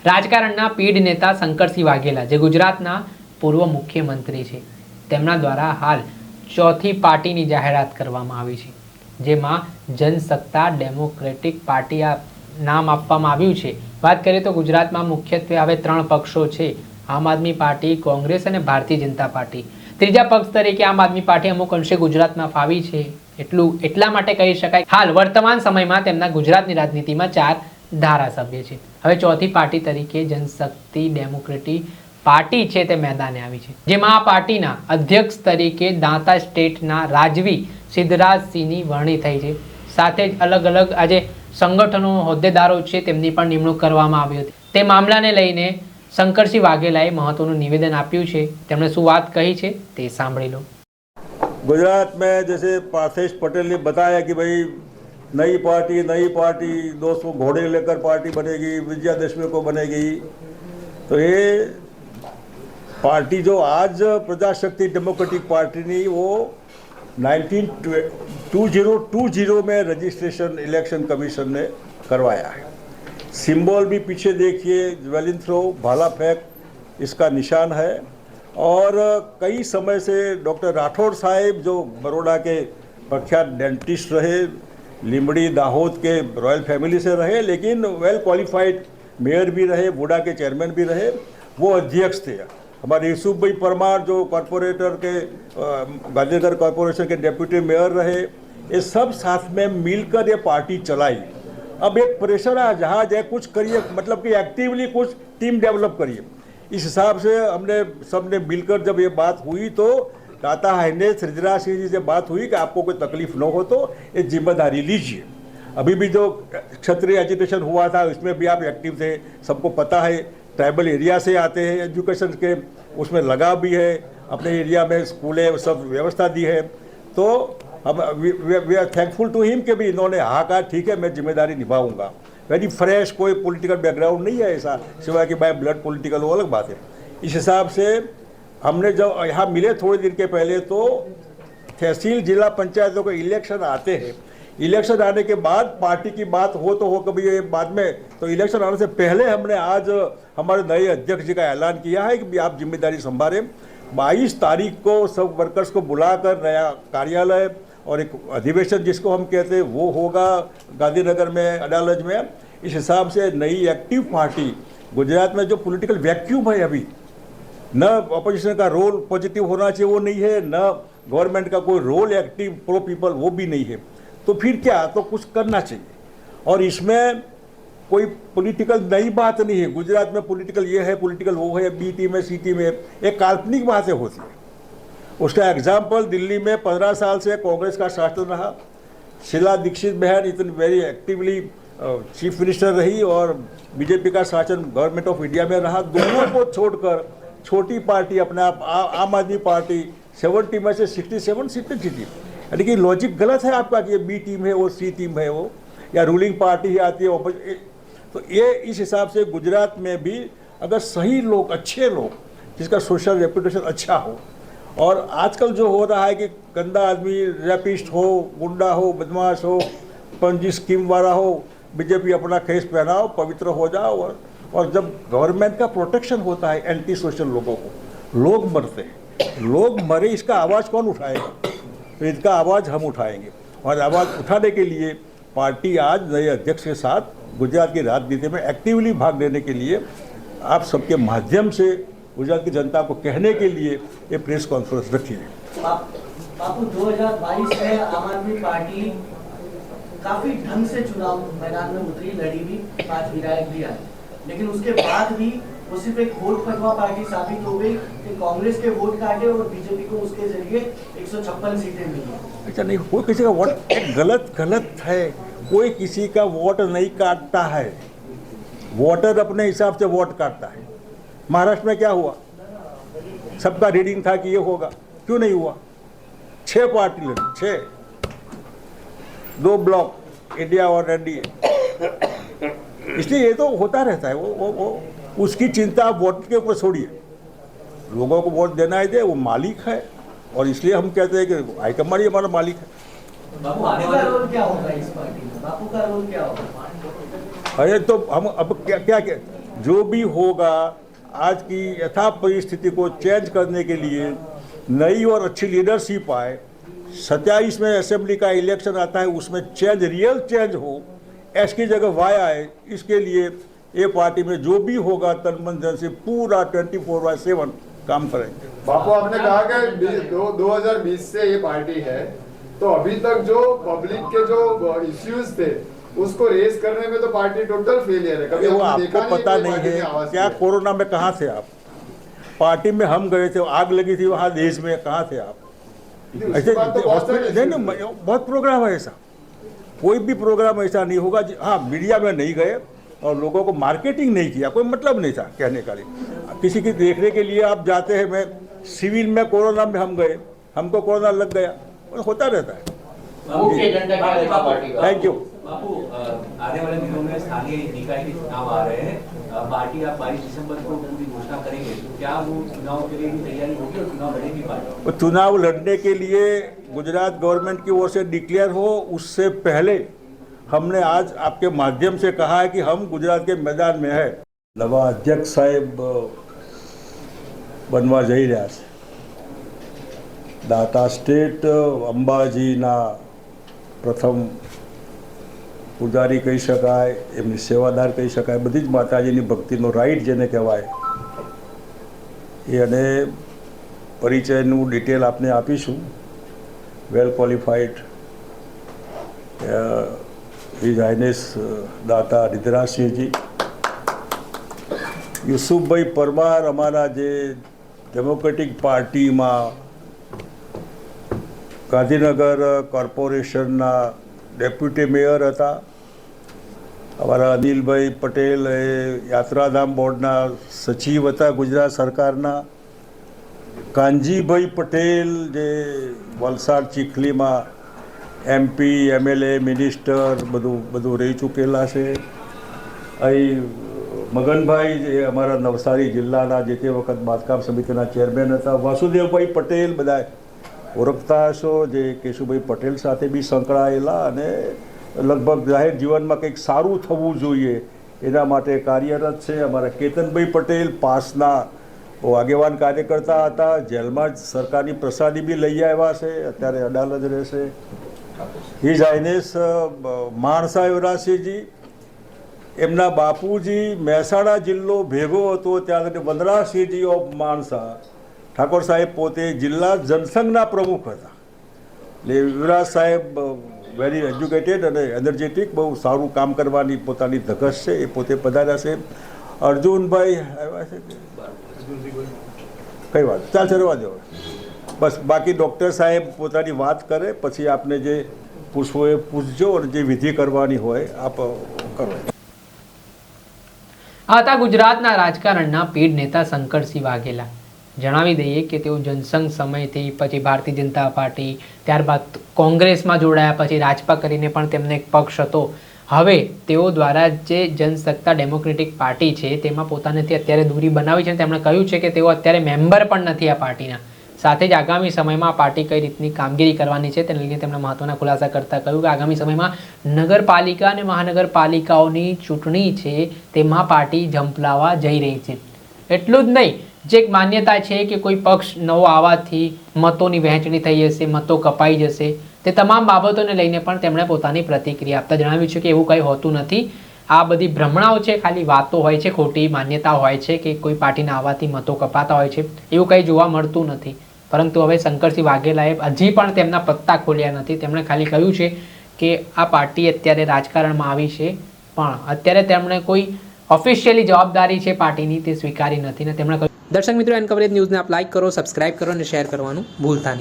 રાજકારણના પીઢ નેતા શંકરસિંહ વાઘેલા, જે ગુજરાતના પૂર્વ મુખ્યમંત્રી છે, તેમના દ્વારા હાલ ચોથી પાર્ટીની જાહેરાત કરવામાં આવી છે, જેમાં જનસત્તા ડેમોક્રેટિક પાર્ટી આ નામ આપવામાં આવ્યું છે। વાત કરીએ તો ગુજરાતમાં મુખ્યત્વે હવે 3 પક્ષો છે, આમ આદમી પાર્ટી, કોંગ્રેસ અને ભારતીય જનતા પાર્ટી। ત્રીજા પક્ષ તરીકે આમ આદમી પાર્ટી અમુક અંશે ગુજરાતમાં ફાવી છે, એટલા માટે કહી શકાય હાલ વર્તમાન સમયમાં તેમના ગુજરાતની રાજનીતિમાં 4 ધારાસભ્ય છે। હવે ચોથી પાર્ટી તરીકે જનશક્તિ ડેમોક્રેટિક પાર્ટી છે તે મેદાને આવી છે, જેમાં આ પાર્ટીના અધ્યક્ષ તરીકે દાંતા સ્ટેટના રાજવી સિદ્ધરાજસિંહની વરણી થઈ છે। સાથે જ અલગ અલગ આજે સંગઠનો હોદ્દેદારો છે તેમની પણ નિમણૂક કરવામાં આવી હતી। તે મામલાને લઈને શંકરસિંહ વાઘેલાએ મહત્વનું નિવેદન આપ્યું છે। તેમણે શું વાત કહી છે તે સાંભળી લો। गुजरात में जैसे पार्थेश पटेल ने बताया कि भाई नई पार्टी 200 घोड़े लेकर पार्टी बनेगी, विजयादशमी को बनेगी। तो ये पार्टी जो आज प्रजाशक्ति डेमोक्रेटिक पार्टी नहीं, वो 2020 में रजिस्ट्रेशन इलेक्शन कमीशन ने करवाया है। सिंबल भी पीछे देखिए, ज्वेलिन थ्रो, भाला फेंक इसका निशान है। और कई समय से डॉक्टर राठौड़ साहेब जो बड़ौदा के प्रख्यात डेंटिस्ट रहे, लीमड़ी दाहोद के रॉयल फैमिली से रहे, लेकिन वेल क्वालिफाइड मेयर भी रहे, बूढ़ा के चेयरमैन भी रहे, वो अध्यक्ष थे। हमारे यूसुफ भाई परमार जो कॉरपोरेटर के गांधीनगर कॉरपोरेशन के डेप्यूटी मेयर रहे, ये सब साथ में मिलकर ये पार्टी चलाई। अब एक प्रेशर है, जहाँ जाए कुछ करिए, मतलब कि एक्टिवली कुछ टीम डेवलप करिए। इस हिसाब से हमने सबने मिलकर जब ये बात हुई तो दाता हैने सिद्धराज सिंह जी से बात हुई कि आपको कोई तकलीफ न हो तो ये जिम्मेदारी लीजिए। अभी भी जो क्षत्रिय एजुटेशन हुआ था उसमें भी आप एक्टिव थे, सबको पता है। ट्राइबल एरिया से आते हैं, एजुकेशन के उसमें लगाव भी है, अपने एरिया में स्कूलें सब व्यवस्था दी है। तो हम we are thankful to him कि भी इन्होंने हाँ कहा, ठीक है मैं जिम्मेदारी निभाऊंगा। वेरी फ्रेश, कोई पॉलिटिकल बैकग्राउंड नहीं है ऐसा, सिवाय कि बाय ब्लड पॉलिटिकल, वो अलग बात है। इस हिसाब से हमने जब यहाँ मिले थोड़े दिन के पहले तो तहसील जिला पंचायतों के इलेक्शन आते हैं। इलेक्शन आने के बाद पार्टी की बात हो तो हो, कभी ये बाद में, तो इलेक्शन आने से पहले हमने आज हमारे नए अध्यक्ष जी का ऐलान किया है कि आप जिम्मेदारी संभालें। 22 तारीख को सब वर्कर्स को बुलाकर नया कार्यालय और एक अधिवेशन जिसको हम कहते हैं वो होगा गांधीनगर में, अडालज में। इस हिसाब से नई एक्टिव पार्टी, गुजरात में जो पॉलिटिकल वैक्यूम है अभी, न अपोजिशन का रोल पॉजिटिव होना चाहिए वो नहीं है, न गवर्नमेंट का कोई रोल एक्टिव प्रो पीपल वो भी नहीं है। तो फिर क्या, तो कुछ करना चाहिए। और इसमें कोई पॉलिटिकल नई बात नहीं है। गुजरात में पॉलिटिकल ये है, पॉलिटिकल वो है, बी टीम है, सी टीम है, एक काल्पनिक बातें होती है। उसका एग्जाम्पल दिल्ली में 15 साल से कांग्रेस का शासन रहा। शीला दीक्षित बहन इतनी वेरी एक्टिवली चीफ मिनिस्टर रही और बीजेपी का शासन गवर्नमेंट ऑफ इंडिया में रहा। दोनों को छोड़कर छोटी पार्टी अपने आप आम आदमी पार्टी 70 में से 67 सीटें जीती। यानी कि लॉजिक गलत है आपका कि ये बी टीम है वो सी टीम है वो, या रूलिंग पार्टी ही आती है। तो ये इस हिसाब से गुजरात में भी अगर सही लोग, अच्छे लोग, जिसका सोशल रेपुटेशन अच्छा हो, और आजकल जो हो रहा है कि गंदा आदमी रैपिस्ट हो, गुंडा हो, बदमाश हो, पंजी स्कीम वाला हो, बीजेपी अपना खेस पहनाओ, पवित्र हो जाओ। और जब गवर्नमेंट का प्रोटेक्शन होता है एंटी सोशल लोगों को, लोग मरते हैं, लोग मरे, इसका आवाज़ कौन उठाएगा? तो इसका आवाज़ हम उठाएंगे। और आवाज़ उठाने के लिए पार्टी आज नए अध्यक्ष के साथ गुजरात की राजनीति में एक्टिवली भाग लेने के लिए आप सबके माध्यम से गुजरात की जनता को कहने के लिए ये प्रेस कॉन्फ्रेंस रखी है। बापू 2022 में आम आदमी पार्टी काफी ढंग से चुनाव मैदान में उतरी, लड़ी भी, 5 विधायक भी आए, लेकिन उसके बाद भी वो सिर्फ एक वोट फटवा पार्टी साबित हो गई कि कांग्रेस के वोट काटे और बीजेपी को उसके जरिए 156 सीटें मिली। अच्छा, नहीं, कोई किसी का वोट गलत है, कोई किसी का वोट नहीं काटता है। वोटर अपने हिसाब से वोट काटता है। महाराष्ट्र में क्या हुआ? सबका रीडिंग था कि ये होगा, क्यों नहीं हुआ? 6 पार्टी लड़ी, 6, 2 ब्लॉक, इंडिया और एनडीए। इसलिए ये तो होता रहता है। वो उसकी चिंता आप वोट के ऊपर छोड़िए, लोगों को वोट देना ही दे, वो मालिक है। और इसलिए हम कहते हैं कि हाईकमान ही हमारा मालिक है। बापू का रोल क्या होगा इस पार्टी में? बापू का रोल क्या होगा? अरे तो हम अब क्या जो भी होगा आज की यथा परिस्थिति को चेंज करने के लिए नई और अच्छी लीडरशिप आए, 27 में असेंबली का इलेक्शन आता है, उसमें चेंज, रियल चेंज हो, एस की जगह वाई आए, इसके लिए ये पार्टी में जो भी होगा तन मन धन से पूरा 24/7 काम करेंगे। बापू, आपने कहा कि 2020 से ये पार्टी है, तो अभी तक जो पब्लिक के जो इश्यूज थे उसको रेस करने में तो पार्टी टोटल फेलियर है। कभी वो आपने आपको देखा पता कि नहीं पार्टी ने है आवाज क्या? दी? कोरोना में कहाँ थे आप? पार्टी में हम गए थे, आग लगी थी वहाँ देश में, कहाँ थे आप? नहीं, उसके बाद तो बहुत सारे नहीं issues नहीं, बहुत प्रोग्राम है ऐसा, कोई भी प्रोग्राम ऐसा नहीं होगा। हाँ, मीडिया में नहीं गए और लोगों को मार्केटिंग नहीं किया, कोई मतलब नहीं था कहने का लिए। किसी की देखने के लिए आप जाते हैं, मैं सिविल में कोरोना में हम गए, हमको कोरोना लग गया, और होता रहता है। मुख्य एजेंडा क्या रहेगा पार्टी का? Thank you. बापू, आने वाले दिनों में स्थानीय निकाय के चुनाव आ रहे हैं, पार्टी आप 22 दिसंबर को पूरी घोषणा करेंगे, तो क्या वो चुनाव के लिए भी तैयारी होगी और चुनाव लड़ेगी पार्टी? चुनाव लड़ने के लिए गुजरात गवर्नमेंट की ओर से डिक्लेयर हो उससे पहले हमने आज आपके माध्यम से कहा है कि हम गुजरात के मैदान में है। नवा अध्यक्ष साहेब बनवा જઈ રહ્યા છે। દાતા સ્ટેટ અંબાજીના પ્રથમ પૂજારી કહી શકાય, એમની સેવાદાર કહી શકાય, બધી જ માતાજીની ભક્તિનો રાઈટ જેને કહેવાય એ, અને પરિચયનું ડિટેલ આપને આપીશું। વેલ ક્વોલિફાઈડ હિઝ હાઇનેસ દાતા રિદ્ધરાજસિંહજી, યુસુફભાઈ પરમાર અમારા જે ડેમોક્રેટિક પાર્ટીમાં ગાંધીનગર કોર્પોરેશનના ડેપ્યુટી મેયર હતા, અમારા અનિલભાઈ પટેલ એ યાત્રાધામ બોર્ડના સચિવ હતા ગુજરાત સરકારના, કાનજીભાઈ પટેલ જે વલસાડ ચીખલીમાં MP, MLA, મિનિસ્ટર બધું રહી ચૂકેલા છે। અહીં મગનભાઈ જે અમારા નવસારી જિલ્લાના જે તે વખત બાંધકામ સમિતિના ચેરમેન હતા, વાસુદેવભાઈ પટેલ બધા ઓળખતા હશો, જે કેશુભાઈ પટેલ સાથે બી સંકળાયેલા અને લગભગ જાહેર જીવનમાં કંઈક સારું થવું જોઈએ એના માટે કાર્યરત છે। અમારા કેતનભાઈ પટેલ પાસના બહુ આગેવાન કાર્યકર્તા હતા, જેલમાં જ સરકારની પ્રસાદી બી લઈ આવ્યા છે, અત્યારે અડાલજ રહેશે। હિઝ હાઇનેસ માણસા યુવરાજસિંહજી, એમના બાપુજી મહેસાણા જિલ્લો ભેગો હતો ત્યારે વનરાજસિંહજી ઓફ માણસા, ઠાકોર સાહેબ પોતે જિલ્લા જનસંઘના પ્રમુખ હતા। એટલે યુવરાજ સાહેબ વેરી એજ્યુકેટેડ અને એનર્જેટિક, બહુ સારું કામ કરવાની પોતાની ધગશ છે, એ પોતે પધાર્યા છે। અર્જુનભાઈ આવ્યા છે, કઈ વાત ચાલ ચરવા દો બસ, બાકી ડૉક્ટર સાહેબ પોતાની વાત કરે પછી આપને જે પૂછવું એ પૂછજો અને જે વિધિ કરવાની હોય આપ કરો। આ હતા ગુજરાતના રાજકારણના પીઢ નેતા શંકરસિંહ વાઘેલા। જણાવી દઈએ કે તેઓ જનસંઘ સમયથી પછી ભારતીય જનતા પાર્ટી, ત્યારબાદ કોંગ્રેસમાં જોડાયા, પછી રાજપા કરીને પણ તેમને એક પક્ષ હતો। હવે તેઓ દ્વારા જે જનસત્તા ડેમોક્રેટિક પાર્ટી છે તેમાં પોતાનેથી અત્યારે દૂરી બનાવી છે। તેમણે કહ્યું છે કે તેઓ અત્યારે મેમ્બર પણ નથી આ પાર્ટીના। સાથે જ આગામી સમયમાં આ પાર્ટી કઈ રીતની કામગીરી કરવાની છે તેને લઈને તેમણે મહત્વના ખુલાસા કરતા કહ્યું કે આગામી સમયમાં નગરપાલિકા અને મહાનગરપાલિકાઓની ચૂંટણી છે તેમાં પાર્ટી ઝંપલાવા જઈ રહી છે। એટલું જ નહીં, જે એક માન્યતા છે કે કોઈ પક્ષ નવો આવવાથી મતોની વહેંચણી થઈ જશે, મતો કપાઈ જશે, તે તમામ બાબતોને લઈને પણ તેમણે પોતાની પ્રતિક્રિયા આપતા જણાવ્યું છે કે એવું કંઈ હોતું નથી। આ બધી ભ્રમણાઓ છે, ખાલી વાતો હોય છે, ખોટી માન્યતાઓ હોય છે કે કોઈ પાર્ટીના આવવાથી મતો કપાતા હોય છે, એવું કંઈ જોવા મળતું નથી। પરંતુ હવે શંકરસિંહ વાઘેલાએ હજી પણ તેમના પત્તા ખોલ્યા નથી। તેમણે ખાલી કહ્યું છે કે આ પાર્ટી અત્યારે રાજકારણમાં આવી છે, પણ અત્યારે તેમણે કોઈ ઓફિશિયલી જવાબદારી છે પાર્ટીની તે સ્વીકારી નથી ને તેમણે કહ્યું। દર્શક મિત્રો, એન કવરેજ ન્યૂઝને આપ લાઈક કરો, સબસ્ક્રાઇબ કરો અને શેર કરવાનું ભૂલતા નહીં।